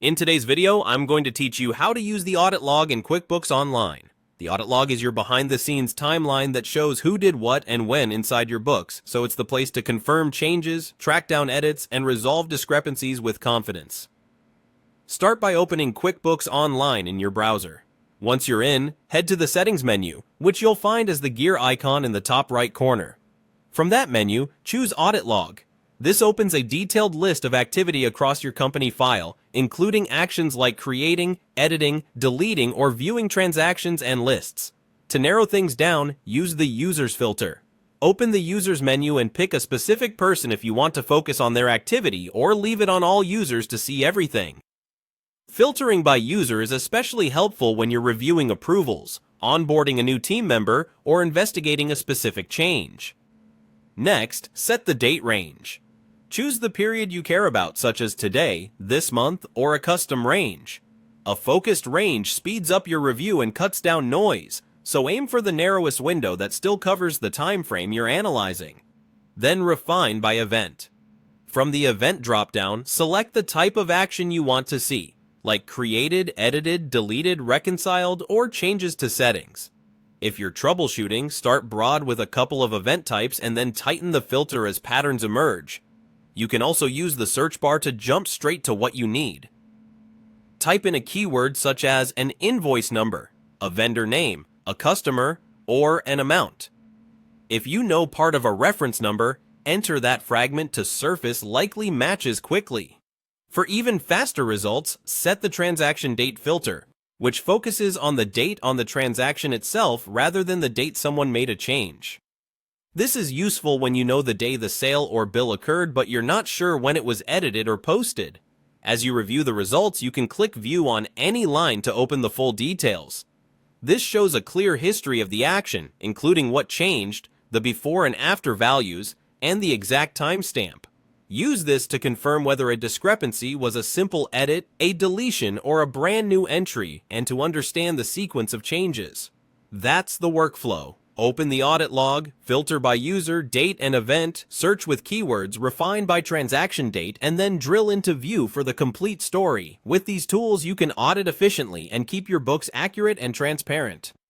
In today's video, I'm going to teach you how to use the Audit Log in QuickBooks Online. The Audit Log is your behind-the-scenes timeline that shows who did what and when inside your books, so it's the place to confirm changes, track down edits, and resolve discrepancies with confidence. Start by opening QuickBooks Online in your browser. Once you're in, head to the Settings menu, which you'll find as the gear icon in the top right corner. From that menu, choose Audit Log. This opens a detailed list of activity across your company file, including actions like creating, editing, deleting, or viewing transactions and lists. To narrow things down, use the Users filter. Open the Users menu and pick a specific person if you want to focus on their activity, or leave it on all users to see everything. Filtering by user is especially helpful when you're reviewing approvals, onboarding a new team member, or investigating a specific change. Next, set the date range. Choose the period you care about, such as today, this month, or a custom range. A focused range speeds up your review and cuts down noise, so aim for the narrowest window that still covers the time frame you're analyzing. Then refine by event. From the event dropdown, select the type of action you want to see, like created, edited, deleted, reconciled, or changes to settings. If you're troubleshooting, start broad with a couple of event types and then tighten the filter as patterns emerge. You can also use the search bar to jump straight to what you need. Type in a keyword such as an invoice number, a vendor name, a customer, or an amount. If you know part of a reference number, enter that fragment to surface likely matches quickly. For even faster results, set the transaction date filter, which focuses on the date on the transaction itself rather than the date someone made a change. This is useful when you know the day the sale or bill occurred, but you're not sure when it was edited or posted. As you review the results, you can click View on any line to open the full details. This shows a clear history of the action, including what changed, the before and after values, and the exact timestamp. Use this to confirm whether a discrepancy was a simple edit, a deletion, or a brand new entry, and to understand the sequence of changes. That's the workflow. Open the audit log, filter by user, date, and event, search with keywords, refine by transaction date, and then drill into view for the complete story. With these tools, you can audit efficiently and keep your books accurate and transparent.